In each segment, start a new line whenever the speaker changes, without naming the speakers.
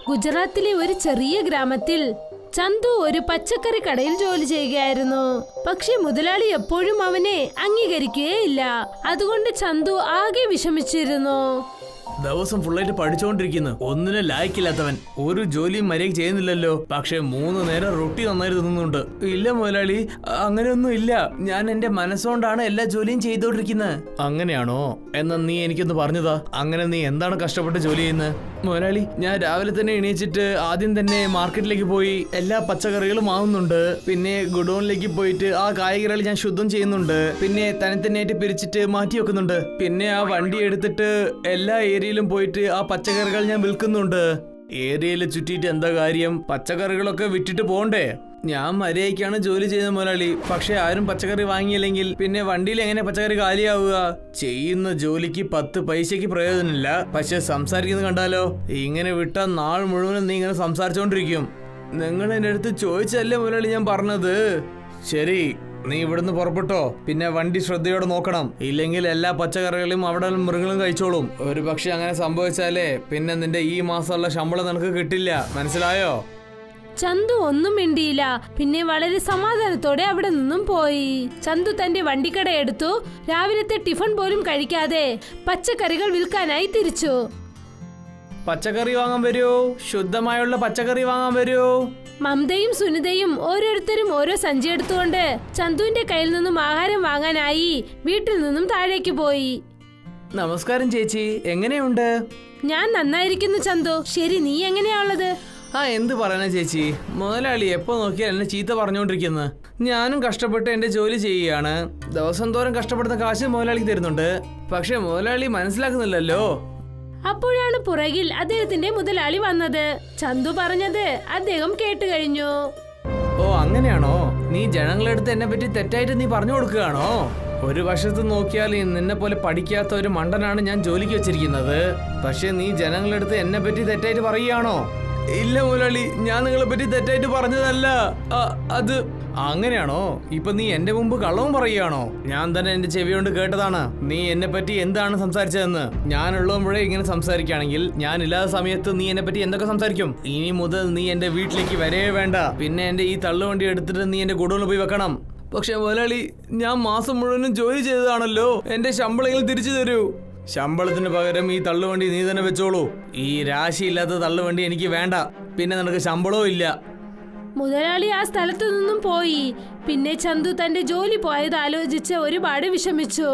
ഗുജറാത്തിലെ ഒരു ചെറിയ ഗ്രാമത്തിൽ ചന്തു ഒരു പച്ചക്കറി കടയിൽ ജോലി ചെയ്യുകയായിരുന്നു. പക്ഷെ മുതലാളി എപ്പോഴും അവനെ അംഗീകരിക്കുകയില്ല. അതുകൊണ്ട് ചന്തു ആകെ വിഷമിച്ചിരുന്നു.
ദിവസം ഫുള്ളായിട്ട് പഠിച്ചുകൊണ്ടിരിക്കുന്നു, ഒന്നിനും ലായ്ക്കില്ലാത്തവൻ. ഒരു ജോലിയും മര്യാദ ചെയ്യുന്നില്ലല്ലോ. പക്ഷെ 3 നേരം റൊട്ടി നന്നായി തിന്നുന്നുണ്ട്. ഇല്ല മുതലാളി, അങ്ങനെയൊന്നും ഇല്ല. ഞാൻ എന്റെ മനസ്സുകൊണ്ടാണ് എല്ലാ ജോലിയും ചെയ്തോണ്ടിരിക്കുന്നത്. അങ്ങനെയാണോ? എന്നാ നീ എനിക്കൊന്ന് പറഞ്ഞതാ. അങ്ങനെ നീ എന്താണ് കഷ്ടപ്പെട്ട് ജോലി ചെയ്യുന്നത്? മുതലാളി, ഞാൻ രാവിലെ തന്നെ എണീച്ചിട്ട് ആദ്യം തന്നെ മാർക്കറ്റിലേക്ക് പോയി എല്ലാ പച്ചക്കറികളും വാങ്ങുന്നുണ്ട്. പിന്നെ ഗുഡൌണിലേക്ക് പോയിട്ട് ആ കായ്കറികൾ ഞാൻ ശുദ്ധം ചെയ്യുന്നുണ്ട്. പിന്നെ തനിത്തന്നെയായിട്ട് പിരിച്ചിട്ട് മാറ്റി വെക്കുന്നുണ്ട്. പിന്നെ ആ വണ്ടി എടുത്തിട്ട് എല്ലാ ഏരിയയിലും പോയിട്ട് ആ പച്ചക്കറികൾ ഞാൻ വിൽക്കുന്നുണ്ട്. ഏരിയയിൽ ചുറ്റിയിട്ട് എന്താ കാര്യം? പച്ചക്കറികളൊക്കെ വിറ്റിട്ട് പോണ്ടേ? ഞാൻ മര്യാദയ്ക്കാണ് ജോലി ചെയ്യുന്ന മുതലാളി. പക്ഷെ ആരും പച്ചക്കറി വാങ്ങിയില്ലെങ്കിൽ പിന്നെ വണ്ടിയിൽ എങ്ങനെ പച്ചക്കറി കാലിയാവുക? ചെയ്യുന്ന ജോലിക്ക് 10 പൈസക്ക് പ്രയോജനമില്ല. പക്ഷെ സംസാരിക്കുന്നത് കണ്ടാലോ, ഇങ്ങനെ വിട്ടാൽ നാൾ മുഴുവനും നീ ഇങ്ങനെ സംസാരിച്ചോണ്ടിരിക്കും. നിങ്ങൾ എന്റെ അടുത്ത് ചോദിച്ചല്ലേ മുതലാളി ഞാൻ പറഞ്ഞത്. ശരി, നീ ഇവിടുന്ന് പുറപ്പെട്ടോ. പിന്നെ വണ്ടി ശ്രദ്ധയോടെ നോക്കണം, ഇല്ലെങ്കിൽ എല്ലാ പച്ചക്കറികളും അവിടെ മൃഗങ്ങളും കഴിച്ചോളും. ഒരു പക്ഷെ അങ്ങനെ സംഭവിച്ചാലേ പിന്നെ നിന്റെ ഈ മാസമുള്ള ശമ്പളം നിനക്ക് കിട്ടില്ല. മനസ്സിലായോ?
ചന്തു ഒന്നും മിണ്ടിയില്ല. പിന്നെ വളരെ സമാധാനത്തോടെ അവിടെ നിന്നും പോയി. ചന്തു തന്റെ വണ്ടിക്കട എടുത്തു. രാവിലത്തെ ടിഫിൻ പോലും കഴിക്കാതെ പച്ചക്കറികൾ വിൽക്കാനായി തിരിച്ചു.
പച്ചക്കറി വാങ്ങാൻ വരൂ, ശുദ്ധമായുള്ള പച്ചക്കറി വാങ്ങാൻ വരൂ.
മമതയും സുനിതയും ഓരോരുത്തരും ഓരോ സഞ്ചി എടുത്തുകൊണ്ട് ചന്തുവിന്റെ കയ്യിൽ നിന്നും ആഹാരം വാങ്ങാനായി വീട്ടിൽ നിന്നും താഴേക്ക് പോയി.
നമസ്കാരം ചേച്ചി, എങ്ങനെയുണ്ട്?
ഞാൻ നന്നായിരിക്കുന്നു ചന്തു. ശരി, നീ എങ്ങനെയാണുള്ളത്?
എന്ത് പറയണ ചേച്ചി, മുതലാളി എപ്പോ നോക്കിയാൽ എന്നെ ചീത്ത പറഞ്ഞുകൊണ്ടിരിക്കുന്നത്. ഞാനും കഷ്ടപ്പെട്ട് എന്റെ ജോലി ചെയ്യുകയാണ്. ദിവസം തോറും കഷ്ടപ്പെടുന്ന കാശ് മുതലാളിക്ക് തരുന്നുണ്ട്. പക്ഷെ മുതലാളി മനസ്സിലാക്കുന്നില്ലല്ലോ.
അപ്പോഴാണ് പുറകിൽ അദ്ദേഹത്തിന്റെ മുതലാളി വന്നത്. ചന്തു പറഞ്ഞത് അദ്ദേഹം കേട്ടു കഴിഞ്ഞു.
ഓ, അങ്ങനെയാണോ? നീ ജനങ്ങളെടുത്ത് എന്നെ പറ്റി തെറ്റായിട്ട് നീ പറഞ്ഞു കൊടുക്കുകയാണോ? ഒരു വശത്ത് നോക്കിയാൽ നിന്നെ പോലെ പഠിക്കാത്ത ഒരു മണ്ടനാണ് ഞാൻ ജോലിക്ക് വെച്ചിരിക്കുന്നത്. പക്ഷെ നീ ജനങ്ങളെടുത്ത് എന്നെ പറ്റി തെറ്റായിട്ട് പറയുകയാണോ? ഇല്ല മുതലാളി, ഞാൻ നിങ്ങളെ പറ്റി തെറ്റായിട്ട് പറഞ്ഞതല്ല. അത് അങ്ങനെയാണോ? ഇപ്പൊ നീ എന്റെ മുമ്പ് കള്ളവും പറയുകയാണോ? ഞാൻ തന്നെ എന്റെ ചെവി കൊണ്ട് കേട്ടതാണ് നീ എന്നെ പറ്റി എന്താണ് സംസാരിച്ചതെന്ന്. ഞാനുള്ളപ്പോഴേ ഇങ്ങനെ സംസാരിക്കുകയാണെങ്കിൽ ഞാൻ ഇല്ലാത്ത സമയത്ത് നീ എന്നെ പറ്റി എന്തൊക്കെ സംസാരിക്കും? ഇനി മുതൽ നീ എന്റെ വീട്ടിലേക്ക് വരേ വേണ്ട. പിന്നെ എന്റെ ഈ തള്ളുവണ്ടി എടുത്തിട്ട് നീ എന്റെ ഗുഡൌണിൽ പോയി വെക്കണം. പക്ഷെ മുതലാളി, ഞാൻ മാസം മുഴുവനും ജോലി ചെയ്തതാണല്ലോ. എന്റെ ശമ്പളങ്ങൾ തിരിച്ചു തരൂ. ശമ്പളത്തിന് പകരം ഈ തള്ളുവണ്ടി നീ തന്നെ വെച്ചോളൂ. ഈ രാശിയില്ലാത്ത തള്ളുവണ്ടി എനിക്ക് വേണ്ട. പിന്നെ നിനക്ക് ശമ്പളവും ഇല്ല.
മുതലാളി ആ സ്ഥലത്തു നിന്നും പോയി. പിന്നെ ചന്തു തന്റെ ജോലി പോയത് ആലോചിച്ച് ഒരുപാട് വിഷമിച്ചു.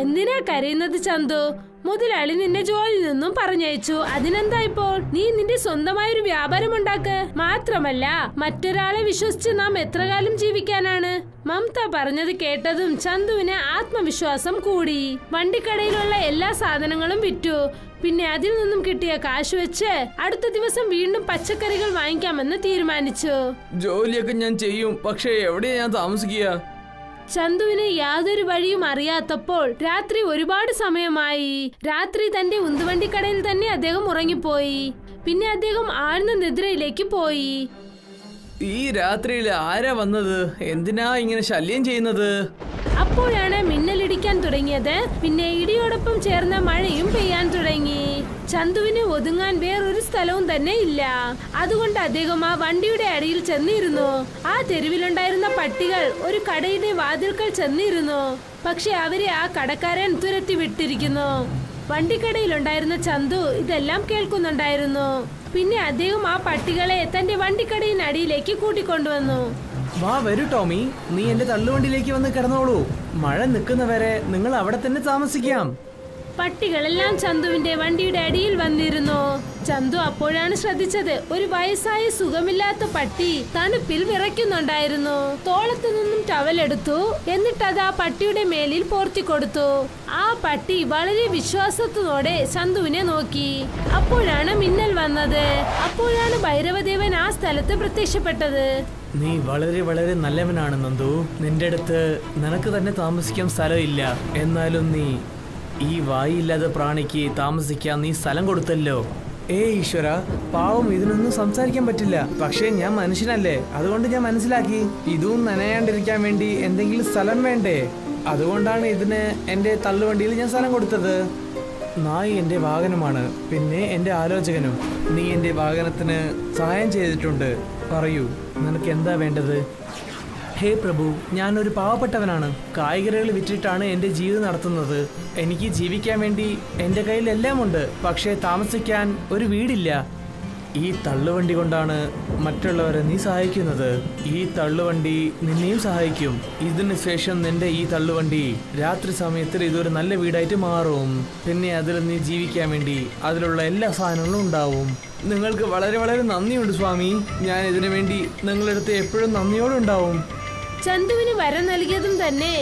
എന്തിനാ കരയുന്നത് ചന്തു? മുതലാളി നിന്നെ ജോലിയിൽ നിന്നും പറഞ്ഞയച്ചു. അതിനെന്താ ഇപ്പോൾ? നീ നിന്റെ സ്വന്തമായൊരു വ്യാപാരം ഉണ്ടാക്ക്. മാത്രമല്ല, മറ്റൊരാളെ വിശ്വസിച്ച് നാം എത്ര കാലം ജീവിക്കാനാണ്? മമത പറഞ്ഞത് കേട്ടതും ചന്തുവിന് ആത്മവിശ്വാസം കൂടി. വണ്ടിക്കടയിലുള്ള എല്ലാ സാധനങ്ങളും വിറ്റു. പിന്നെ അതിൽ നിന്നും കിട്ടിയ കാശ് വെച്ച് അടുത്ത ദിവസം വീണ്ടും പച്ചക്കറികൾ വാങ്ങിക്കാമെന്ന് തീരുമാനിച്ചു.
ജോലിയൊക്കെ ഞാൻ ചെയ്യും, പക്ഷേ എവിടെയാ ഞാൻ താമസിക്കുക?
ചന്തുവിന് യാതൊരു വഴിയും അറിയാത്തപ്പോൾ രാത്രി ഒരുപാട് സമയമായി. രാത്രി തന്റെ ഉന്തുവണ്ടിക്കടയിൽ തന്നെ അദ്ദേഹം ഉറങ്ങിപ്പോയി. പിന്നെ അദ്ദേഹം ആഴ്ന്ന നിദ്രയിലേക്ക് പോയി.
ഈ രാത്രിയിൽ ആരാ വന്നത്? എന്തിനാ ഇങ്ങനെ ശല്യം ചെയ്യുന്നത്?
അപ്പോഴാണ് മിന്നലിടിക്കാൻ തുടങ്ങിയത്. പിന്നെ ഇടിയോടൊപ്പം ചേർന്ന മഴയും പെയ്യാൻ തുടങ്ങി. ചന്തുവിന് ഒതുങ്ങാൻ വേറൊരു സ്ഥലവും തന്നെ ഇല്ല. അതുകൊണ്ട് അദ്ദേഹം ആ വണ്ടിയുടെ അടിയിൽ ചെന്നിരുന്നു. ആ തെരുവിലുണ്ടായിരുന്ന പട്ടികൾ ഒരു കടയുടെ വാതിൽക്കൽ ചെന്നിരുന്നു. പക്ഷെ അവരെ ആ കടക്കാരൻ തുരത്തി വിട്ടിരിക്കുന്നു. വണ്ടിക്കടയിലുണ്ടായിരുന്ന ചന്തു ഇതെല്ലാം കേൾക്കുന്നുണ്ടായിരുന്നു. പിന്നെ അദ്ദേഹം ആ പട്ടികളെ തന്റെ വണ്ടിക്കടയിനടിയിലേക്ക് കൂട്ടിക്കൊണ്ടുവന്നു.
വാ വരൂ ടോമി, നീ എന്റെ തള്ളുവണ്ടിയിലേക്ക് വന്ന് കിടന്നോളൂ. മഴ നിൽക്കുന്നവരെ നിങ്ങൾ അവിടെ തന്നെ താമസിക്കാം.
പട്ടികളെല്ലാം ചന്തുവിന്റെ വണ്ടിയുടെ അടിയിൽ വന്നിരുന്നു. ചന്തു അപ്പോഴാണ് ശ്രദ്ധിച്ചത് ഒരു വയസ്സായ സുഖമില്ലാത്ത പട്ടി തണുപ്പിൽ വിറയ്ക്കുന്നുണ്ടായിരുന്നു. തോളത്തു നിന്നും ടവലെടുത്തു. എന്നിട്ട് അത് ആ പട്ടിയുടെ മേലിൽ പോർത്തി കൊടുത്തു. ആ പട്ടി വളരെ വിശ്വാസത്തോടെ ചന്തുവിനെ നോക്കി. അപ്പോഴാണ് മിന്നൽ വന്നത്. അപ്പോഴാണ് ഭൈരവദേവൻ ആ സ്ഥലത്ത് പ്രത്യക്ഷപ്പെട്ടത്.
നീ വളരെ വളരെ നല്ലവനാണ് നന്ദു. നിന്റെ അടുത്ത് നിനക്ക് തന്നെ താമസിക്കാൻ സ്ഥലമില്ല. എന്നാലും നീ ഈ വായില്ലാത്ത പ്രാണിക്ക് താമസിക്കാൻ നീ സ്ഥലം കൊടുത്തല്ലോ. ഈശ്വര, പാവം, ഇതിനൊന്നും സംസാരിക്കാൻ പറ്റില്ല. പക്ഷേ ഞാൻ മനുഷ്യനല്ലേ, അതുകൊണ്ട് ഞാൻ മനസ്സിലാക്കി. ഇതും നനയാണ്ടിരിക്കാൻ വേണ്ടി എന്തെങ്കിലും സ്ഥലം വേണ്ടേ? അതുകൊണ്ടാണ് ഇതിന് എന്റെ തള്ളുവണ്ടിയിൽ ഞാൻ സ്ഥലം കൊടുത്തത്. നായി എന്റെ വാഹനമാണ്, പിന്നെ എന്റെ ആലോചകനും. നീ എന്റെ വാഹനത്തിന് സഹായം ചെയ്തിട്ടുണ്ട്. പറയൂ, നിനക്ക് എന്താ വേണ്ടത്? ഹേ പ്രഭു, ഞാനൊരു പാവപ്പെട്ടവനാണ്. കായ്കറികൾ വിറ്റിട്ടാണ് എൻ്റെ ജീവിതം നടത്തുന്നത്. എനിക്ക് ജീവിക്കാൻ വേണ്ടി എൻ്റെ കയ്യിൽ എല്ലാം ഉണ്ട്, പക്ഷേ താമസിക്കാൻ ഒരു വീടില്ല. ഈ തള്ളുവണ്ടി കൊണ്ടാണ് മറ്റുള്ളവരെ നീ സഹായിക്കുന്നത്. ഈ തള്ളുവണ്ടി നിന്നെയും സഹായിക്കും. ഇതിന് ശേഷം നിന്റെ ഈ തള്ളുവണ്ടി രാത്രി സമയത്തിൽ ഇതൊരു നല്ല വീടായിട്ട് മാറും. പിന്നെ അതിൽ നീ ജീവിക്കാൻ വേണ്ടി അതിലുള്ള എല്ലാ സാധനങ്ങളും ഉണ്ടാവും. നിങ്ങൾക്ക് വളരെ വളരെ നന്ദിയുണ്ട് സ്വാമി. ഞാൻ ഇതിനു വേണ്ടി നിങ്ങളടുത്ത് എപ്പോഴും നന്ദിയോടുണ്ടാവും.
ചന്തുവിന് വരം നൽകിയതും തന്നെ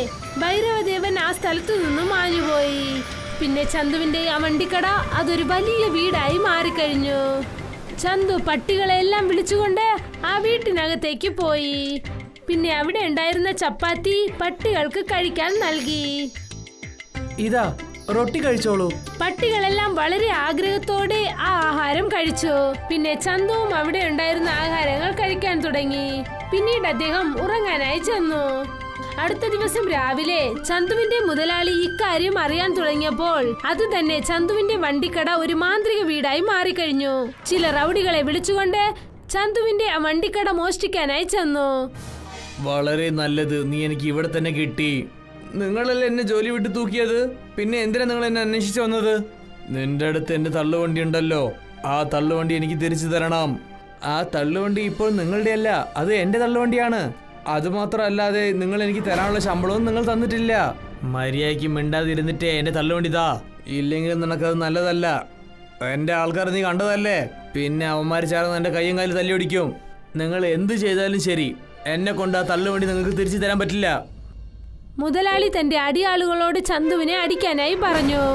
ഭൈരവദേവൻ ആ സ്ഥലത്തു നിന്നും മാഞ്ഞുപോയി. പിന്നെ ചന്തുവിന്റെ ആ വണ്ടിക്കട അതൊരു വലിയ വീടായി മാറിക്കഴിഞ്ഞു. ചന്തു പട്ടികളെല്ലാം വിളിച്ചുകൊണ്ട് ആ വീട്ടിനകത്തേക്ക് പോയി. പിന്നെ അവിടെ ഉണ്ടായിരുന്ന ചപ്പാത്തി പട്ടികൾക്ക് കഴിക്കാൻ നൽകി.
ഇതാ റൊട്ടി കഴിച്ചോളൂ.
പട്ടികളെല്ലാം വളരെ ആഗ്രഹത്തോടെ ആ ആഹാരം കഴിച്ചു. പിന്നെ ചന്തുവും അവിടെ ഉണ്ടായിരുന്ന ആഹാരങ്ങൾ കഴിക്കാൻ തുടങ്ങി. പിന്നീട് അദ്ദേഹം ഉറങ്ങാനായി ചെന്നു. അടുത്ത ദിവസം രാവിലെ ചന്തുവിന്റെ മുതലാളി ഇക്കാര്യം അറിയാൻ തുടങ്ങിയപ്പോൾ അത് തന്നെ ചന്തുവിന്റെ വണ്ടിക്കട ഒരു മാന്ത്രിക വീടായി മാറിക്കഴിഞ്ഞു. ചില റൗഡികളെ വിളിച്ചുകൊണ്ട് ചന്തുവിന്റെ ആ വണ്ടിക്കട മോഷ്ടിക്കാനായി ചെന്നു.
വളരെ നല്ലത്, നീ എനിക്ക് ഇവിടെ തന്നെ കിട്ടി. നിങ്ങളല്ലേ എന്നെ ജോലി വിട്ട് തൂക്കിയത്, പിന്നെ എന്തിനാ നിങ്ങൾ എന്നെ അന്വേഷിച്ചു വന്നത്? നിന്റെ അടുത്ത് എന്റെ തള്ളുവണ്ടി ഉണ്ടല്ലോ, ആ തള്ളുവണ്ടി എനിക്ക് തിരിച്ചു തരണം. ആ തള്ളുവണ്ടി ഇപ്പോൾ നിങ്ങളുടെ അല്ല, അത് എന്റെ തള്ളുവണ്ടിയാണ്. അതുമാത്രമല്ലാതെ നിങ്ങൾ എനിക്ക് തരാനുള്ള ശമ്പളവും നിങ്ങൾ തന്നിട്ടില്ല. മര്യാദയ്ക്ക് മിണ്ടാതിരുന്നിട്ടേ എന്റെ തള്ളുവണ്ടി താ, ഇല്ലെങ്കിൽ നിനക്കത് നല്ലതല്ല. എന്റെ ആൾക്കാർ നീ കണ്ടതല്ലേ, പിന്നെ അവന്മാർ ചേർന്ന് എന്റെ കയ്യും കാലും തല്ലിയൊടിക്കും. നിങ്ങൾ എന്ത് ചെയ്താലും ശരി, എന്നെ കൊണ്ട് ആ തള്ളുവണ്ടി നിങ്ങൾക്ക് തിരിച്ചു തരാൻ പറ്റില്ല.
മുതലാളി തന്റെ അടിയാളുകളോട് ചന്തുവിനെ അടിക്കാനായി പറഞ്ഞു.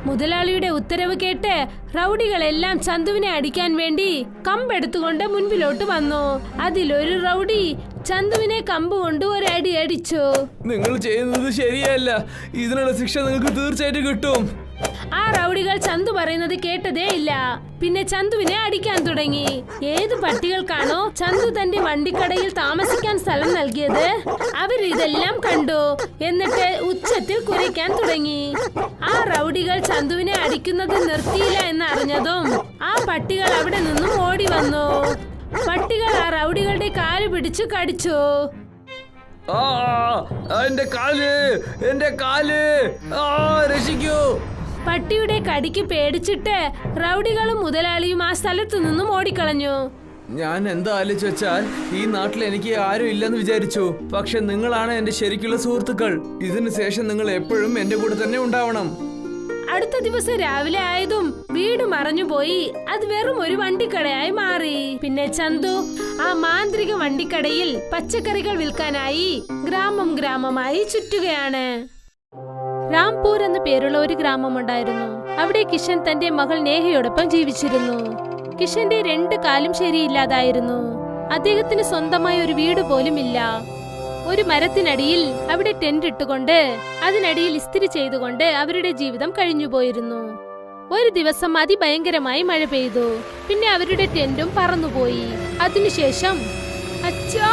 മുതലാളിയുടെ ഉത്തരവ് കേട്ട് റൗഡികളെല്ലാം ചന്തുവിനെ അടിക്കാൻ വേണ്ടി കമ്പെടുത്തുകൊണ്ട് മുൻപിലോട്ട് വന്നു. അതിലൊരു റൗഡി ചന്തുവിനെ കമ്പ് കൊണ്ട് ഒരടി അടിച്ചു.
നിങ്ങൾ ചെയ്യുന്നത് ശരിയല്ല, ഇതിനുള്ള ശിക്ഷ നിങ്ങൾക്ക് തീർച്ചയായിട്ടും കിട്ടും.
ആ റൗഡികൾ ചന്തു പറയുന്നത് കേട്ടതേ ഇല്ല. പിന്നെ ചന്തുവിനെ അടിക്കാൻ തുടങ്ങി. ഏത് പട്ടികൾക്കാണോ ചന്തു തന്റെ വണ്ടിക്കടയിൽ താമസിക്കാൻ സ്ഥലം നൽകിയത്, അവരിതെല്ലാം കണ്ടു. എന്നിട്ട് ഉച്ചത്തിൽ കുരയ്ക്കാൻ തുടങ്ങി. ആ റൗഡികൾ ചന്തുവിനെ അടിക്കുന്നത് നിർത്തിയില്ല എന്ന് അറിഞ്ഞതും ആ പട്ടികൾ അവിടെ നിന്നും ഓടി വന്നു. പട്ടികൾ ആ റൗഡികളുടെ കാല് പിടിച്ചു കടിച്ചു.
എന്റെ കാല് രക്ഷിക്കൂ.
പട്ടിയുടെ കടിക്ക് പേടിച്ചിട്ട് റൗഡികളും മുതലാളിയും ആ സ്ഥലത്തു നിന്നും ഓടിക്കളഞ്ഞു.
ഞാൻ എന്താ ആലോചിച്ച് വെച്ചാൽ, ഈ നാട്ടിൽ എനിക്ക് ആരും ഇല്ലെന്ന് വിചാരിച്ചു. പക്ഷെ നിങ്ങളാണ് എന്റെ ശരിക്കുള്ള സുഹൃത്തുക്കൾ. ഇതിനു ശേഷം നിങ്ങൾ എപ്പോഴും എന്റെ കൂടെ തന്നെ ഉണ്ടാവണം.
അടുത്ത ദിവസം രാവിലെ ആയതും വീട് മറഞ്ഞുപോയി. അത് വെറും ഒരു വണ്ടിക്കടയായി മാറി. പിന്നെ ചന്തു ആ മാന്ത്രിക വണ്ടിക്കടയിൽ പച്ചക്കറികൾ വിൽക്കാനായി ഗ്രാമമായി ചുറ്റുകയാണ്. രാംപൂർ എന്ന പേരുള്ള ഒരു ഗ്രാമമുണ്ടായിരുന്നു. അവിടെ കിഷൻ തന്റെ മകൾ നേഹയോടൊപ്പം ജീവിച്ചിരുന്നു. കിഷന്റെ 2 കാലും ശരിയില്ലാതായിരുന്നു. അദ്ദേഹത്തിന് സ്വന്തമായ ഒരു വീട് പോലും ഇല്ല. ഒരു മരത്തിനടിയിൽ അവിടെ ടെന്റ് ഇട്ടുകൊണ്ട് അതിനടിയിൽ ഇസ്തിരി ചെയ്തുകൊണ്ട് അവരുടെ ജീവിതം കഴിഞ്ഞുപോയിരുന്നു. ഒരു ദിവസം അതിഭയങ്കരമായി മഴ പെയ്തു. പിന്നെ അവരുടെ ടെന്റും പറന്നുപോയി. അതിനുശേഷം അച്ഛാ,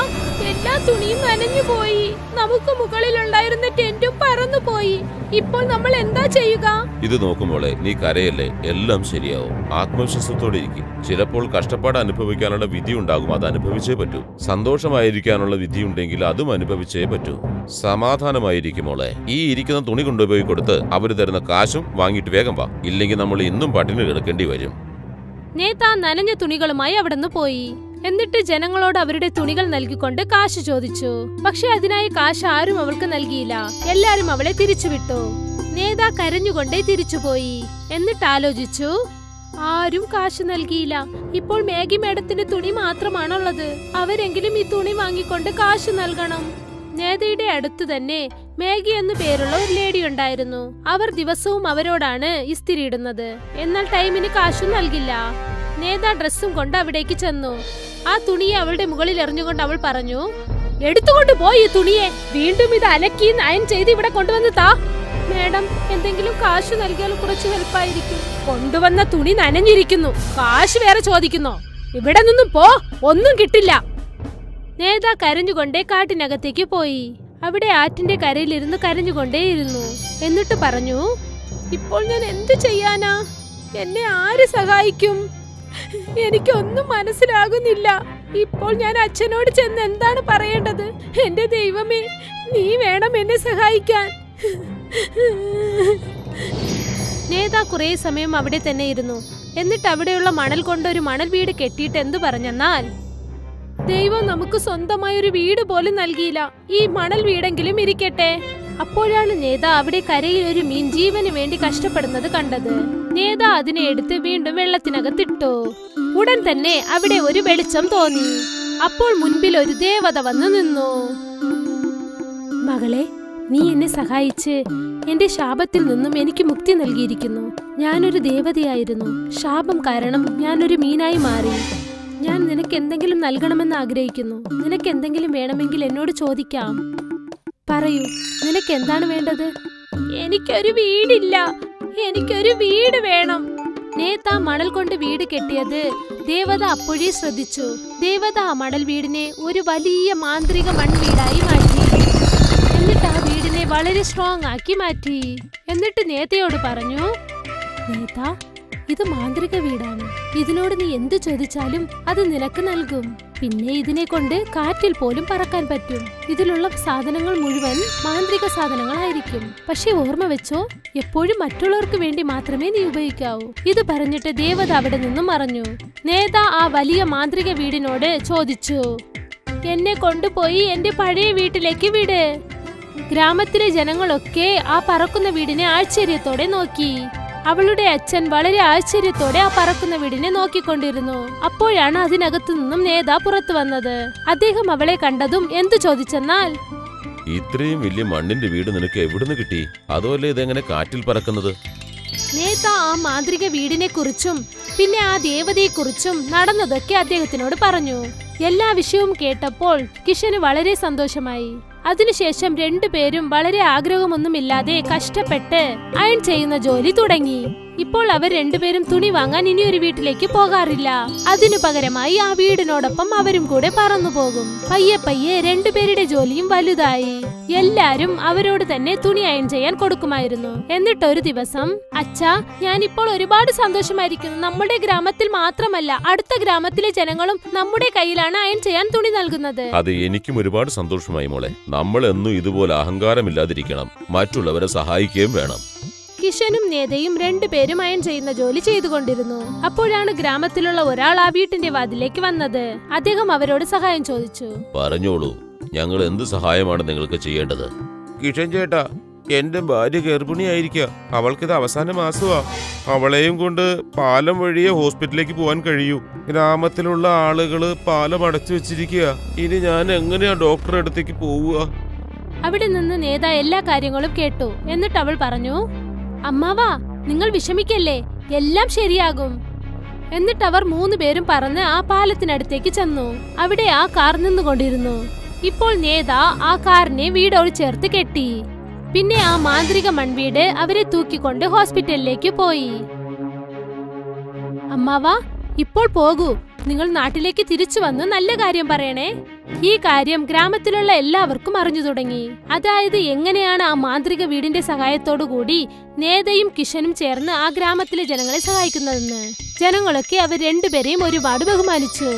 എല്ലാ തുണിയും നനഞ്ഞു പോയി. നമുക്ക് മുകളിലുണ്ടായിരുന്ന ടെന്റും പറന്നുപോയി. ഇപ്പോൾ നമ്മൾ എന്താ ചെയ്യുക?
ഇത് നോക്കുമ്പോളെ, നീ കരയല്ലേ, എല്ലാം ശരിയാവും. ആത്മവിശ്വാസത്തോടെ ഇരിക്കും. ചിലപ്പോൾ കഷ്ടപ്പാട് അനുഭവിക്കാനുള്ള വിധി ഉണ്ടാകും, അത് അനുഭവിച്ചേ പറ്റൂ. സന്തോഷമായിരിക്കാനുള്ള വിധി ഉണ്ടെങ്കിൽ അതും അനുഭവിച്ചേ പറ്റൂ. സമാധാനമായിരിക്കുമോളെ. ഈ ഇരിക്കുന്ന തുണി കൊണ്ടുപോയി കൊടുത്ത് അവര് തരുന്ന കാശും വാങ്ങിയിട്ട് വേഗം വാ, ഇല്ലെങ്കിൽ നമ്മൾ ഇന്നും പട്ടിണി കിടക്കേണ്ടി വരും.
നേതാ നനഞ്ഞ തുണികളുമായി അവിടുന്ന് പോയി. എന്നിട്ട് ജനങ്ങളോട് അവരുടെ തുണികൾ നൽകിക്കൊണ്ട് കാശ് ചോദിച്ചു. പക്ഷെ അതിനായി കാശ് ആരും അവൾക്ക് നൽകിയില്ല. എല്ലാരും അവളെ തിരിച്ചുവിട്ടു. നേതാ കരഞ്ഞുകൊണ്ടേ തിരിച്ചുപോയി. എന്നിട്ട് ആലോചിച്ചു, ആരും കാശ് നൽകിയില്ല. ഇപ്പോൾ മേഗി മേഡത്തിന്റെ തുണി മാത്രമാണുള്ളത്. അവരെങ്കിലും ഈ തുണി വാങ്ങിക്കൊണ്ട് കാശ് നൽകണം. നേതയുടെ അടുത്ത് തന്നെ മേഗി എന്നു പേരുള്ള ഒരു ലേഡി ഉണ്ടായിരുന്നു. അവർ ദിവസവും അവരോടാണ് ഇസ്തിരിയിടുന്നത്. എന്നാൽ ടൈമിന് കാശും നൽകില്ല. നേത ഡ്രസ്സും കൊണ്ട് അവിടേക്ക് ചെന്നു. ആ തുണിയെ അവളുടെ മുകളിൽ എറിഞ്ഞുകൊണ്ട് അവൾ പറഞ്ഞു, എടുത്തുകൊണ്ട് പോയി ഈ തുണിയെ. വീണ്ടും ഇത് അലക്കി അയൺ ചെയ്ത് ഇവിടെ കൊണ്ടുവന്ന് താ. മേഡം, എന്തെങ്കിലും കാശ് നൽകിയാൽ കുറച്ച് ഹെൽപ്പായിരിക്കും. കൊണ്ടുവന്ന തുണി നനഞ്ഞിരിക്കുന്നു, കാശ് വേറെ ചോദിക്കുന്നോ? ഇവിടെ നിന്നും പോ, ഒന്നും കിട്ടില്ല. നേത കരഞ്ഞുകൊണ്ടേ കാട്ടിനകത്തേക്ക് പോയി. അവിടെ ആറ്റിന്റെ കരയിലിരുന്ന് കരഞ്ഞുകൊണ്ടേയിരുന്നു. എന്നിട്ട് പറഞ്ഞു, ഇപ്പോൾ ഞാൻ എന്ത് ചെയ്യാനാ? എന്നെ ആര് സഹായിക്കും? എനിക്കൊന്നും മനസ്സിലാകുന്നില്ല. ഇപ്പോൾ ഞാൻ അച്ഛനോട് ചെന്ന് എന്താണ് പറയേണ്ടത്? എന്റെ ദൈവമേ, നീ വേണം എന്നെ സഹായിക്കാൻ. നേതാ കുറെ സമയം അവിടെ തന്നെ ഇരുന്നു. എന്നിട്ട് അവിടെയുള്ള മണൽ കൊണ്ട് ഒരു മണൽ വീട് കെട്ടിയിട്ട് എന്തു പറഞ്ഞെന്നാൽ, ദൈവം നമുക്ക് സ്വന്തമായ ഒരു വീട് പോലും നൽകിയില്ല, ഈ മണൽ വീടെങ്കിലും ഇരിക്കട്ടെ. അപ്പോഴാണ് നേതാ അവിടെ കരയിൽ ഒരു മീൻ ജീവന് വേണ്ടി കഷ്ടപ്പെടുന്നത് കണ്ടത്. നേതാ അതിനെ എടുത്ത് വീണ്ടും വെള്ളത്തിനകത്തിട്ടു. ഉടൻ തന്നെ അവിടെ ഒരു വെളിച്ചം തോന്നി. അപ്പോൾ മുൻപിൽ ഒരു ദേവത വന്നു നിന്നു. മകളെ, നീ എന്നെ സഹായിച്ച് എന്റെ ശാപത്തിൽ നിന്നും എനിക്ക് മുക്തി നൽകിയിരിക്കുന്നു. ഞാനൊരു ദേവതയായിരുന്നു. ശാപം കാരണം ഞാനൊരു മീനായി മാറി. ഞാൻ നിനക്ക് എന്തെങ്കിലും നൽകണമെന്ന് ആഗ്രഹിക്കുന്നു. നിനക്ക് എന്തെങ്കിലും വേണമെങ്കിൽ എന്നോട് ചോദിക്കാം. പറയൂ, നിനക്ക് എന്താണ് വേണ്ടത്? എനിക്കൊരു വീടില്ല, എനിക്കൊരു വീട് വേണം. നേതാ മണൽ കൊണ്ട് വീട് കെട്ടിയത് ദേവത അപ്പോഴേ ശ്രദ്ധിച്ചു. ദേവത ആ മണൽ വീടിനെ ഒരു വലിയ മാന്ത്രിക മൺവീടായി മാറ്റി. എന്നിട്ട് ആ വീടിനെ വളരെ സ്ട്രോങ് ആക്കി മാറ്റി. എന്നിട്ട് നേതയോട് പറഞ്ഞു, നേതാ, ഇത് മാന്ത്രിക വീടാണ്. ഇതിനോട് നീ എന്തു ചോദിച്ചാലും അത് നിനക്ക് നൽകും. പിന്നെ ഇതിനെ കൊണ്ട് കാറ്റിൽ പോലും പറക്കാൻ പറ്റും. ഇതിലുള്ള സാധനങ്ങൾ മുഴുവൻ മാന്ത്രിക സാധനങ്ങളായിരിക്കും. പക്ഷെ ഓർമ്മ വെച്ചോ, എപ്പോഴും മറ്റുള്ളവർക്ക് വേണ്ടി മാത്രമേ നീ ഉപയോഗിക്കാവൂ. ഇത് പറഞ്ഞിട്ട് ദേവത അവിടെ നിന്നും മറഞ്ഞു. നേതാ ആ വലിയ മാന്ത്രിക വീടിനോട് ചോദിച്ചു, എന്നെ കൊണ്ടുപോയി എന്റെ പഴയ വീട്ടിലേക്ക് വിട്. ഗ്രാമത്തിലെ ജനങ്ങളൊക്കെ ആ പറക്കുന്ന വീടിനെ ആശ്ചര്യത്തോടെ നോക്കി. അവളുടെ അച്ഛൻ വളരെ ആശ്ചര്യത്തോടെ ആ പറക്കുന്ന വീടിനെ നോക്കിക്കൊണ്ടിരുന്നു. അപ്പോഴാണ് അതിനകത്തു നിന്നും നേതാ പുറത്തു വന്നത്. അദ്ദേഹം അവളെ കണ്ടതും എന്തു ചോദിച്ചെന്നാൽ,
ഇത്രയും വലിയ മണ്ണിന്റെ വീട് നിനക്ക് എവിടുന്ന് കിട്ടി? അതുമല്ലേ ഇതെങ്ങനെ കാറ്റിൽ പറക്കുന്നത്?
നേതാ ആ മാന്ത്രിക വീടിനെ കുറിച്ചും പിന്നെ ആ ദേവതയെക്കുറിച്ചും നടന്നതൊക്കെ അദ്ദേഹത്തിനോട് പറഞ്ഞു. എല്ലാ വിഷയവും കേട്ടപ്പോൾ കിഷന് വളരെ സന്തോഷമായി. അതിനുശേഷം രണ്ടുപേരും വളരെ ആഗ്രഹമൊന്നുമില്ലാതെ കഷ്ടപ്പെട്ട് അയൺ ചെയ്യുന്ന ജോലി തുടങ്ങി. ഇപ്പോൾ അവർ രണ്ടുപേരും തുണി വാങ്ങാൻ ഇനി ഒരു വീട്ടിലേക്ക് പോകാറില്ല. അതിനു പകരമായി ആ വീടിനോടൊപ്പം അവരും കൂടെ പറന്നു പോകും. പയ്യെ പയ്യെ രണ്ടുപേരുടെ ജോലിയും വലുതായി. എല്ലാരും അവരോട് തന്നെ തുണി അയൺ ചെയ്യാൻ കൊടുക്കുമായിരുന്നു. എന്നിട്ടൊരു ദിവസം, അച്ഛാ, ഞാനിപ്പോൾ ഒരുപാട് സന്തോഷമായിരിക്കുന്നു. നമ്മുടെ ഗ്രാമത്തിൽ മാത്രമല്ല, അടുത്ത ഗ്രാമത്തിലെ ജനങ്ങളും നമ്മുടെ കയ്യിലാണ് അയൺ ചെയ്യാൻ തുണി നൽകുന്നത്.
അത് എനിക്കും ഒരുപാട് സന്തോഷമായി മോളെ. നമ്മൾ എന്നും ഇതുപോലെ അഹങ്കാരമില്ലാതിരിക്കണം. മറ്റുള്ളവരെ സഹായിക്കുകയും വേണം.
കിഷനും നേതയും രണ്ടുപേരും അയൺ ചെയ്യുന്ന ജോലി ചെയ്തുകൊണ്ടിരുന്നു. അപ്പോഴാണ് ഗ്രാമത്തിലുള്ള ഒരാൾ ആ വീട്ടിന്റെ വാതിലേക്ക് വന്നത്. അദ്ദേഹം അവരോട് സഹായം ചോദിച്ചു.
പറഞ്ഞോളൂ, ഞങ്ങൾ എന്ത് സഹായമാണ് നിങ്ങൾക്ക് ചെയ്യേണ്ടത്? കിഷൻ ചേട്ടാ, എന്റെ ഭാര്യ ഗർഭിണിയായിരിക്കുക. അവൾക്കിത് അവസാന മാസമാ. അവളെയും കൊണ്ട് പാലം വഴിയെ ഹോസ്പിറ്റലിലേക്ക് പോവാൻ കഴിയൂ. ഗ്രാമത്തിലുള്ള ആളുകള് പാലം അടച്ചു വെച്ചിരിക്കുക. ഇനി ഞാൻ എങ്ങനെയാ ഡോക്ടറെ അടുത്തേക്ക് പോവുക?
അവിടെ നിന്ന് നേത എല്ലാ കാര്യങ്ങളും കേട്ടു. എന്നിട്ട് അവൾ പറഞ്ഞു, അമ്മാവാ, നിങ്ങൾ വിഷമിക്കല്ലേ, എല്ലാം ശരിയാകും. എന്നിട്ട് അവർ മൂന്നുപേരും പറന്ന് ആ പാലത്തിനടുത്തേക്ക് ചെന്നു. അവിടെ ആ കാർ നിന്നുകൊണ്ടിരുന്നു. ഇപ്പോൾ നേത ആ കാറിനെ വീടോട് ചേർത്ത് കെട്ടി. പിന്നെ ആ മാന്ത്രിക മൺവീട് അവരെ തൂക്കിക്കൊണ്ട് ഹോസ്പിറ്റലിലേക്ക് പോയി. അമ്മാവാ, ഇപ്പോൾ പോകൂ. നിങ്ങൾ നാട്ടിലേക്ക് തിരിച്ചു വന്ന് നല്ല കാര്യം പറയണേ. ഈ കാര്യം ഗ്രാമത്തിലുള്ള എല്ലാവർക്കും അറിഞ്ഞു തുടങ്ങി. അതായത് എങ്ങനെയാണ് ആ മാന്ത്രിക വീടിന്റെ സഹായത്തോടു കൂടി നേതയും കിഷനും ചേർന്ന് ആ ഗ്രാമത്തിലെ ജനങ്ങളെ സഹായിക്കുന്നതെന്ന്. ജനങ്ങളൊക്കെ അവർ രണ്ടുപേരെയും ഒരുപാട് ബഹുമാനിച്ചു.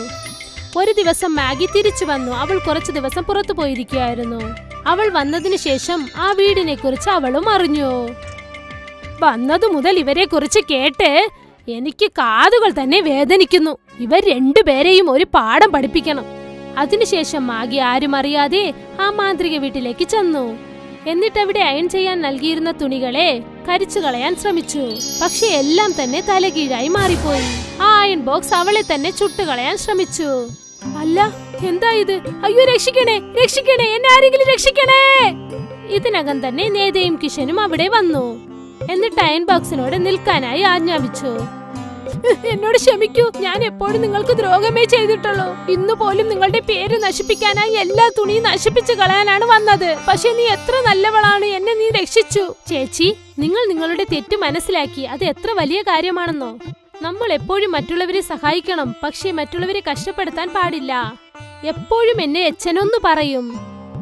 ഒരു ദിവസം മാഗി തിരിച്ചു വന്നു. അവൾ കുറച്ചു ദിവസം പുറത്തു പോയിരിക്കുകയായിരുന്നു. അവൾ വന്നതിന് ശേഷം ആ വീടിനെ കുറിച്ച് അവളും അറിഞ്ഞു. വന്നതു മുതൽ ഇവരെ കുറിച്ച് കേട്ട് എനിക്ക് കാതുകൾ തന്നെ വേദനിക്കുന്നു. ഇവർ രണ്ടുപേരെയും ഒരു പാഠം പഠിപ്പിക്കണം. അതിനുശേഷം മാഗി ആരും അറിയാതെ ആ മാന്ത്രിക വീട്ടിലേക്ക് ചെന്നു. എന്നിട്ട് അവിടെ അയൺ ചെയ്യാൻ നൽകിയിരുന്ന തുണികളെ കരിച്ചു കളയാൻ ശ്രമിച്ചു. പക്ഷെ എല്ലാം തന്നെ തലകീഴായി മാറിപ്പോയി. ആ അയൺ ബോക്സ് അവളെ തന്നെ ചുട്ടുകളയാൻ ശ്രമിച്ചു. അല്ല, എന്താ ഇത്? അയ്യോ, രക്ഷിക്കണേ, രക്ഷിക്കണേ, എന്നെ ആരെങ്കിലും രക്ഷിക്കണേ. ഇതിനകം തന്നെ നേതയും കിഷനും അവിടെ വന്നു. എന്നിട്ട് അയൺ ബോക്സിനോട് നിൽക്കാനായി ആജ്ഞാപിച്ചു. എന്നോട് ക്ഷമിക്കൂ, ഞാൻ എപ്പോഴും നിങ്ങൾക്ക് ദ്രോഹമേ ചെയ്തിട്ടുള്ളൂ. ഇന്ന് പോലും നിങ്ങളുടെ പേര് നശിപ്പിക്കാനായി എല്ലാ തുണിയും നശിപ്പിച്ചു കളയാനാണ് വന്നത്. പക്ഷെ നീ എത്ര നല്ലവളാണ്, എന്നെ നീ രക്ഷിച്ചു. ചേച്ചി, നിങ്ങൾ നിങ്ങളുടെ തെറ്റ് മനസ്സിലാക്കി. അത് എത്ര വലിയ കാര്യമാണെന്നോ. നമ്മൾ എപ്പോഴും മറ്റുള്ളവരെ സഹായിക്കണം, പക്ഷേ മറ്റുള്ളവരെ കഷ്ടപ്പെടുത്താൻ പാടില്ല. എപ്പോഴും എന്നെ അച്ഛനൊന്നു പറയും.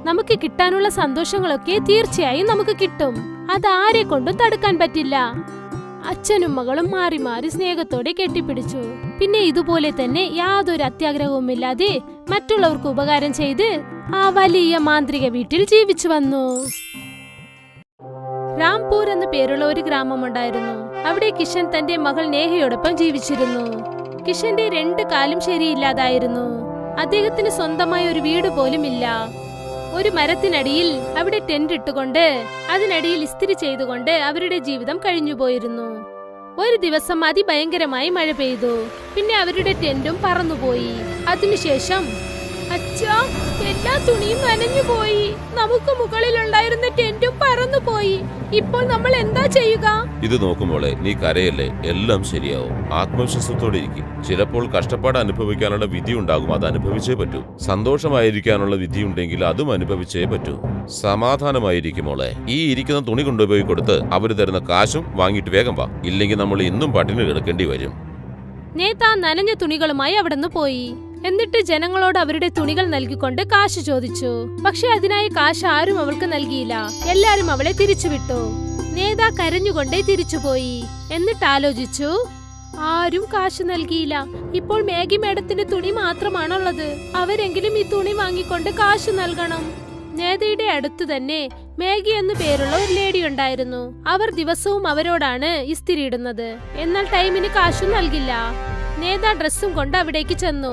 നമുക്ക് കിട്ടാനുള്ള സന്തോഷങ്ങളൊക്കെ തീർച്ചയായും നമുക്ക് കിട്ടും. അതാരെ കൊണ്ടും തടുക്കാൻ പറ്റില്ല. അച്ഛനും മകളും മാറി മാറി സ്നേഹത്തോടെ കെട്ടിപ്പിടിച്ചു. പിന്നെ ഇതുപോലെ തന്നെ യാതൊരു അത്യാഗ്രഹവുമില്ലാതെ മറ്റുള്ളവർക്ക് ഉപകാരം ചെയ്ത് ആ വലിയ മാന്ത്രിക വീട്ടിൽ ജീവിച്ചു വന്നു. രാംപൂർ എന്ന പേരുള്ള ഒരു ഗ്രാമമുണ്ടായിരുന്നു. അവിടെ കിഷൻ തന്റെ മകൾ നേഹയോടൊപ്പം ജീവിച്ചിരുന്നു. കിഷന്റെ 2 കാലും ശരിയില്ലാതായിരുന്നു. അദ്ദേഹത്തിന് സ്വന്തമായ ഒരു വീട് പോലും ഇല്ല. ഒരു മരത്തിനടിയിൽ അവിടെ ടെന്റ് ഇട്ടുകൊണ്ട് അതിനടിയിൽ ഇസ്തിരി ചെയ്തുകൊണ്ട് അവരുടെ ജീവിതം കഴിഞ്ഞുപോയിരുന്നു. ഒരു ദിവസം അതിഭയങ്കരമായി മഴ പെയ്തു. പിന്നെ അവരുടെ ടെന്റും പറന്നുപോയി. അതിനുശേഷം അച്ഛാ, എല്ലാ തുണിയും നനഞ്ഞുപോയി. നമുക്ക് മുകളിലുണ്ടായിരുന്ന ടെന്റും പറന്നുപോയി. ഇപ്പോൾ നമ്മൾ എന്താ ചെയ്യുക?
ഇത് നോക്കുമ്പോളെ നീ കരയല്ലേ, എല്ലാം ശരിയാവും. ആത്മവിശ്വാസത്തോടെ ഇരിക്കും. ചിലപ്പോൾ കഷ്ടപ്പാട് അനുഭവിക്കാനുള്ള വിധി ഉണ്ടാകും, അത് അനുഭവിച്ചേ പറ്റൂ. സന്തോഷമായിരിക്കാനുള്ള വിധി ഉണ്ടെങ്കിൽ അതും അനുഭവിച്ചേ പറ്റൂ. സമാധാനമായിരിക്കും മോളെ. ഈ ഇരിക്കുന്ന തുണി കൊണ്ടുപോയി കൊടുത്ത് അവര് തരുന്ന കാശും വാങ്ങിയിട്ട് വേഗം വാ, ഇല്ലെങ്കിൽ നമ്മൾ ഇന്നും പട്ടിണി കിടക്കേണ്ടി വരും.
നേതാ നനഞ്ഞ തുണികളുമായി അവിടുന്ന് പോയി. എന്നിട്ട് ജനങ്ങളോട് അവരുടെ തുണികൾ നൽകിക്കൊണ്ട് കാശ് ചോദിച്ചു. പക്ഷെ അതിനായി കാശ് ആരും അവൾക്ക് നൽകിയില്ല. എല്ലാരും അവളെ തിരിച്ചുവിട്ടു. നേതാ കരഞ്ഞുകൊണ്ടേ തിരിച്ചുപോയി. എന്നിട്ട് ആലോചിച്ചു, ആരും കാശ് നൽകിയില്ല. ഇപ്പോൾ മാഗി മേഡത്തിന്റെ തുണി മാത്രമാണുള്ളത്. അവരെങ്കിലും ഈ തുണി വാങ്ങിക്കൊണ്ട് കാശ് നൽകണം. നേതയുടെ അടുത്തു തന്നെ മാഗി എന്നു പേരുള്ള ഒരു ലേഡി ഉണ്ടായിരുന്നു. അവർ ദിവസവും അവരോടാണ് ഇസ്തിരിയിടുന്നത്. എന്നാൽ ടൈമിന് കാശും നൽകില്ല. നേത ഡ്രസ്സും കൊണ്ട് അവിടേക്ക് ചെന്നു.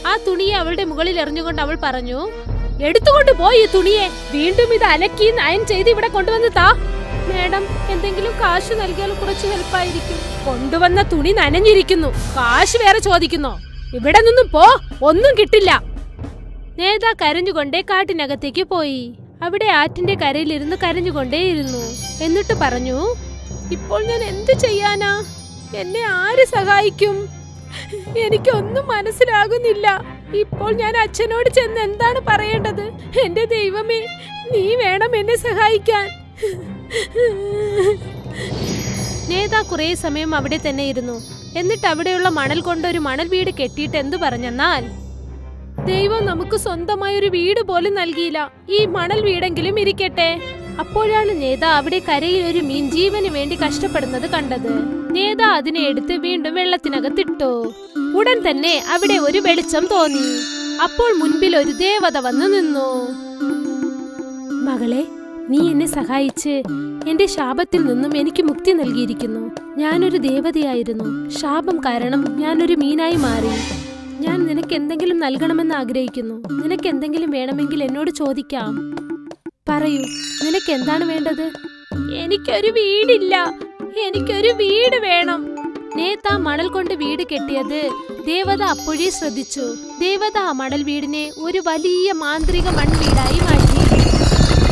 ആ തുണിയെ അവളുടെ മുകളിൽ എറിഞ്ഞുകൊണ്ട് അവൾ പറഞ്ഞു, എടുത്തുകൊണ്ട് പോയി ഈ തുണിയെ. വീണ്ടും ഇത് അലക്കി അയൺ ചെയ്ത് ഇവിടെ കൊണ്ടുവന്ന് താ. മേഡം, എന്തെങ്കിലും കാശ് നൽകിയാൽ കുറച്ച് ഹെൽപ്പായിരിക്കും. കൊണ്ടുവന്ന തുണി നനഞ്ഞിരിക്കുന്നു, കാശ് വേറെ ചോദിക്കുന്നോ? ഇവിടെ നിന്നും പോ, ഒന്നും കിട്ടില്ല. നേത കരഞ്ഞുകൊണ്ടേ കാട്ടിനകത്തേക്ക് പോയി. അവിടെ ആറ്റിന്റെ കരയിലിരുന്ന് കരഞ്ഞുകൊണ്ടേയിരുന്നു. എന്നിട്ട് പറഞ്ഞു, ഇപ്പോൾ ഞാൻ എന്ത് ചെയ്യാനാ? എന്നെ ആര് സഹായിക്കും? എനിക്കൊന്നും മനസ്സിലാകുന്നില്ല. ഇപ്പോൾ ഞാൻ അച്ഛനോട് ചെന്ന് എന്താണ് പറയേണ്ടത്? എന്റെ ദൈവമേ, നീ വേണം എന്നെ സഹായിക്കാൻ. നേത കുറെ സമയം അവിടെ തന്നെ ഇരുന്നു. എന്നിട്ട് അവിടെയുള്ള മണൽ കൊണ്ട് ഒരു മണൽ വീട് കെട്ടിയിട്ട് എന്തു പറഞ്ഞെന്നാൽ, ദൈവം നമുക്ക് സ്വന്തമായ ഒരു വീട് പോലും നൽകിയില്ല. ഈ മണൽ വീടെങ്കിലും ഇരിക്കട്ടെ. അപ്പോഴാണ് നേത അവിടെ കരയിൽ ഒരു മീൻ ജീവന് വേണ്ടി കഷ്ടപ്പെടുന്നത് കണ്ടത്. നേത അതിനെ എടുത്ത് വീണ്ടും വെള്ളത്തിനകത്തിട്ടു. ഉടൻ തന്നെ അവിടെ ഒരു വെളിച്ചം തോന്നി. അപ്പോൾ മുൻപിൽ ഒരു ദേവത വന്നു നിന്നു. മകളെ, നീ എന്നെ സഹായിച്ച് എന്റെ ശാപത്തിൽ നിന്നും എനിക്ക് മുക്തി നൽകിയിരിക്കുന്നു. ഞാനൊരു ദേവതയായിരുന്നു. ശാപം കാരണം ഞാനൊരു മീനായി മാറി. ഞാൻ നിനക്ക് എന്തെങ്കിലും നൽകണമെന്ന് ആഗ്രഹിക്കുന്നു. നിനക്ക് എന്തെങ്കിലും വേണമെങ്കിൽ എന്നോട് ചോദിക്കാം. പറയൂ, നിനക്ക് എന്താണ് വേണ്ടത്? എനിക്കൊരു വീടില്ല. എനിക്കൊരു വീട് വേണം. നേത മണൽ കൊണ്ട് വീട് കെട്ടിയത് ദേവത അപ്പോഴേ ശ്രദ്ധിച്ചു. ദേവത ആ മണൽ വീടിനെ ഒരു വലിയ മാന്ത്രിക മൺവീടായി മാറ്റി.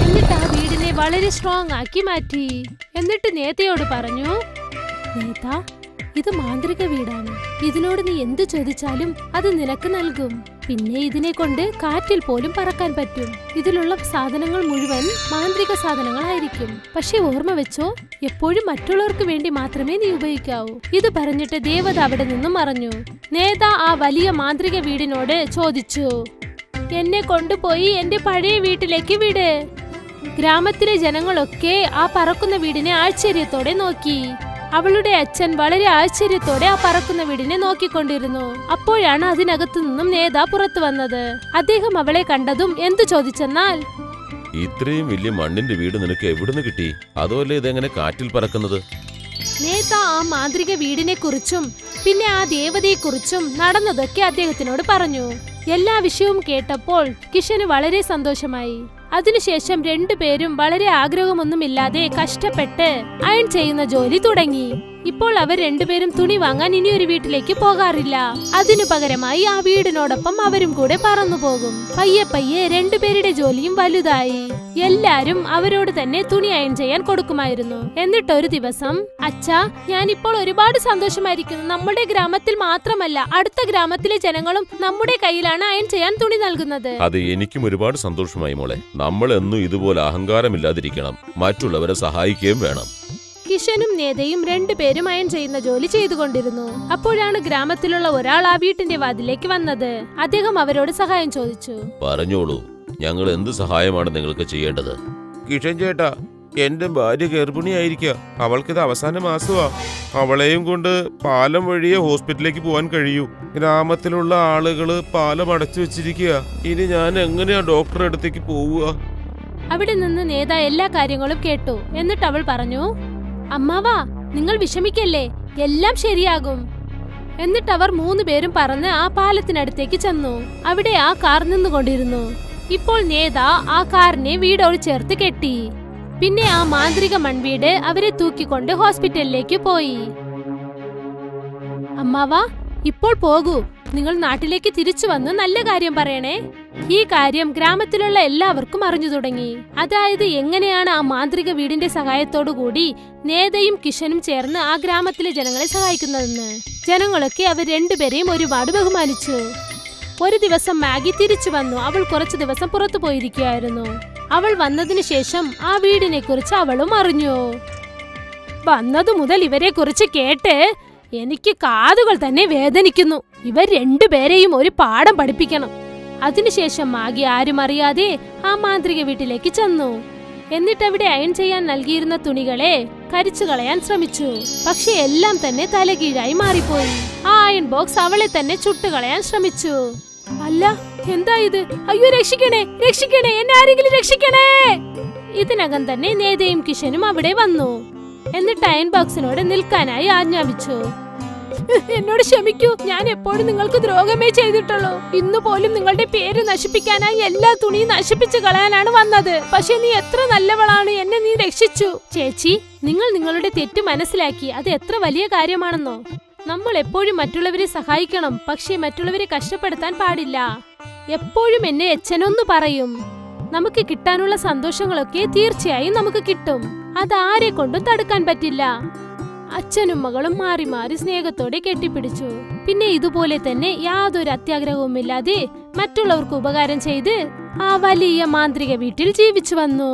എന്നിട്ട് ആ വീടിനെ വളരെ സ്ട്രോങ് ആക്കി മാറ്റി. എന്നിട്ട് നേതയോട് പറഞ്ഞു, നേത, ഇത് മാന്ത്രിക വീടാണ്. ഇതിനോട് നീ എന്തു ചോദിച്ചാലും അത് നിനക്ക് നൽകും. പിന്നെ ഇതിനെ കൊണ്ട് കാറ്റിൽ പോലും പറക്കാൻ പറ്റും. ഇതിലുള്ള സാധനങ്ങൾ മുഴുവൻ മാന്ത്രിക സാധനങ്ങളായിരിക്കും. പക്ഷെ ഓർമ്മ വെച്ചോ, എപ്പോഴും മറ്റുള്ളവർക്ക് വേണ്ടി മാത്രമേ നീ ഉപയോഗിക്കാവൂ. ഇത് പറഞ്ഞിട്ട് ദേവത അവിടെ നിന്നും മറഞ്ഞു. നേത ആ വലിയ മാന്ത്രിക വീടിനോട് ചോദിച്ചു, എന്നെ കൊണ്ടുപോയി എന്റെ പഴയ വീട്ടിലേക്ക് വിട്. ഗ്രാമത്തിലെ ജനങ്ങളൊക്കെ ആ പറക്കുന്ന വീടിനെ ആശ്ചര്യത്തോടെ നോക്കി. അവളുടെ അച്ഛൻ വളരെ ആശ്ചര്യത്തോടെ ആ പറക്കുന്ന വീടിനെ നോക്കിക്കൊണ്ടിരുന്നു. അപ്പോഴാണ് അതിനകത്തു നിന്നും നേത പുറത്തു വന്നത്. അദ്ദേഹം അവളെ കണ്ടതും എന്തു ചോദിച്ചെന്നാൽ,
ഇത്രയും വലിയ മണ്ണിന്റെ വീട് നിനക്ക് എവിടുന്ന് കിട്ടി? അതുമല്ലേ ഇതെങ്ങനെ കാറ്റിൽ പറക്കുന്നത്?
നേത ആ മാന്ത്രിക വീടിനെ കുറിച്ചും പിന്നെ ആ ദേവതയെക്കുറിച്ചും നടന്നതൊക്കെ അദ്ദേഹത്തിനോട് പറഞ്ഞു. എല്ലാ വിഷയവും കേട്ടപ്പോൾ കിഷന് വളരെ സന്തോഷമായി. അതിനുശേഷം രണ്ടുപേരും വളരെ ആഗ്രഹമൊന്നുമില്ലാതെ കഷ്ടപ്പെട്ട് അയൺ ചെയ്യുന്ന ജോലി തുടങ്ങി. ഇപ്പോൾ അവർ രണ്ടുപേരും തുണി വാങ്ങാൻ ഇനി ഒരു വീട്ടിലേക്ക് പോകാറില്ല. അതിനു പകരമായി ആ വീടിനോടൊപ്പം അവരും കൂടെ പറന്നു പോകും. പയ്യെ പയ്യെ രണ്ടുപേരുടെ ജോലിയും വലുതായി. എല്ലാരും അവരോട് തന്നെ തുണി അയൺ ചെയ്യാൻ കൊടുക്കുമായിരുന്നു. എന്നിട്ടൊരു ദിവസം, അച്ഛാ, ഞാനിപ്പോൾ ഒരുപാട് സന്തോഷമായിരിക്കുന്നു. നമ്മുടെ ഗ്രാമത്തിൽ മാത്രമല്ല, അടുത്ത ഗ്രാമത്തിലെ ജനങ്ങളും നമ്മുടെ കയ്യിലാണ് അയൺ ചെയ്യാൻ തുണി നൽകുന്നത്.
അത് എനിക്കും ഒരുപാട് സന്തോഷമായി മോളെ. നമ്മൾ എന്നും ഇതുപോലെ അഹങ്കാരമില്ലാതിരിക്കണം. മറ്റുള്ളവരെ സഹായിക്കുകയും വേണം.
കിഷനും നേതയും രണ്ടുപേരും അയൺ ചെയ്യുന്ന ജോലി ചെയ്തുകൊണ്ടിരുന്നു. അപ്പോഴാണ് ഗ്രാമത്തിലുള്ള ഒരാൾ ആ വീട്ടിന്റെ വാതിലേക്ക് വന്നത്. അദ്ദേഹം അവരോട് സഹായം ചോദിച്ചു.
പറഞ്ഞോളൂ, ഞങ്ങൾ എന്ത് സഹായമാണ് നിങ്ങൾക്ക് ചെയ്യേണ്ടത്? കിഷൻ ചേട്ടാ, എന്റെ ഭാര്യ ഗർഭിണിയായിരിക്കുക. അവൾക്കിത് അവസാന മാസമാ. അവളെയും കൊണ്ട് പാലം വഴിയെ ഹോസ്പിറ്റലിലേക്ക് പോവാൻ കഴിയൂ. ഗ്രാമത്തിലുള്ള ആളുകള് പാലം അടച്ചു വെച്ചിരിക്കുക. ഇനി ഞാൻ എങ്ങനെയാ ഡോക്ടറെ അടുത്തേക്ക് പോവുക?
അവിടെ നിന്ന് നേത എല്ലാ കാര്യങ്ങളും കേട്ടു. എന്നിട്ട് അവൾ പറഞ്ഞു, അമ്മാവാ, നിങ്ങൾ വിഷമിക്കല്ലേ, എല്ലാം ശരിയാകും. എന്നിട്ട് അവർ 3 പേരും പറന്ന് ആ പാലത്തിനടുത്തേക്ക് ചെന്നു. അവിടെ ആ കാർ നിന്നുകൊണ്ടിരുന്നു. ഇപ്പോൾ നേത ആ കാറിനെ വീടോട് ചേർത്ത് കെട്ടി. പിന്നെ ആ മാന്ത്രിക മൺവീട് അവരെ തൂക്കിക്കൊണ്ട് ഹോസ്പിറ്റലിലേക്ക് പോയി. അമ്മാവാ, ഇപ്പോൾ പോകൂ. നിങ്ങൾ നാട്ടിലേക്ക് തിരിച്ചു വന്ന് നല്ല കാര്യം പറയണേ. ഈ കാര്യം ഗ്രാമത്തിലുള്ള എല്ലാവർക്കും അറിഞ്ഞു തുടങ്ങി. അതായത് എങ്ങനെയാണ് ആ മാന്ത്രിക വീടിന്റെ സഹായത്തോടു കൂടി നേതയും കിഷനും ചേർന്ന് ആ ഗ്രാമത്തിലെ ജനങ്ങളെ സഹായിക്കുന്നതെന്ന്. ജനങ്ങളൊക്കെ അവർ രണ്ടുപേരെയും ഒരുപാട് ബഹുമാനിച്ചു. ഒരു ദിവസം മാഗി തിരിച്ചു വന്നു. അവൾ കുറച്ചു ദിവസം പുറത്തു പോയിരിക്കുകയായിരുന്നു. അവൾ വന്നതിന് ശേഷം ആ വീടിനെ കുറിച്ച് അവളും അറിഞ്ഞു. വന്നതു മുതൽ ഇവരെ കുറിച്ച് കേട്ട് എനിക്ക് കാതുകൾ തന്നെ വേദനിക്കുന്നു. ഇവർ രണ്ടുപേരെയും ഒരു പാഠം പഠിപ്പിക്കണം. അതിനുശേഷം മാഗി ആരും അറിയാതെ ആ മാന്ത്രിക വീട്ടിലേക്ക് ചെന്നു. എന്നിട്ട് അവിടെ അയൺ ചെയ്യാൻ നൽകിയിരുന്ന തുണികളെ കരിച്ചു കളയാൻ ശ്രമിച്ചു. പക്ഷെ എല്ലാം തന്നെ തലകീഴായി മാറിപ്പോയി. ആ അയൺ ബോക്സ് അവളെ തന്നെ ചുട്ടുകളയാൻ ശ്രമിച്ചു. അല്ല, എന്താ ഇത്? അയ്യോ, രക്ഷിക്കണേ, രക്ഷിക്കണേ, എന്നെ ആരെങ്കിലും രക്ഷിക്കണേ! ഇതിനകം തന്നെ നേതയും കിഷനും അവിടെ വന്നു. എന്നിട്ട് അയൺ ബോക്സിനോട് നിൽക്കാനായി ആജ്ഞാപിച്ചു. എന്നോട് ക്ഷമിക്കൂ, ഞാൻ എപ്പോഴും നിങ്ങൾക്ക് ദ്രോഹമേ ചെയ്തിട്ടുള്ളൂ. ഇന്ന് പോലും നിങ്ങളുടെ പേര് നശിപ്പിക്കാനായി എല്ലാ തുണിയും നശിപ്പിച്ചു കളയാനാണ് വന്നത്. പക്ഷെ നീ എത്ര നല്ലവളാണ്, എന്നെ നീ രക്ഷിച്ചു. ചേച്ചി, നിങ്ങൾ നിങ്ങളുടെ തെറ്റ് മനസ്സിലാക്കി. അത് എത്ര വലിയ കാര്യമാണെന്നോ. നമ്മൾ എപ്പോഴും മറ്റുള്ളവരെ സഹായിക്കണം, പക്ഷേ മറ്റുള്ളവരെ കഷ്ടപ്പെടുത്താൻ പാടില്ല. എപ്പോഴും എന്നെ അച്ഛനൊന്നു പറയും. നമുക്ക് കിട്ടാനുള്ള സന്തോഷങ്ങളൊക്കെ തീർച്ചയായും നമുക്ക് കിട്ടും. അതാരെ കൊണ്ടും തടുക്കാൻ പറ്റില്ല. അച്ഛനും മകളും മാറി മാറി സ്നേഹത്തോടെ കെട്ടിപ്പിടിച്ചു. പിന്നെ ഇതുപോലെ തന്നെ യാതൊരു അത്യാഗ്രഹവുമില്ലാതെ മറ്റുള്ളവർക്ക് ഉപകാരം ചെയ്ത് ആ വലിയ മാന്ത്രിക വീട്ടിൽ ജീവിച്ചു വന്നു.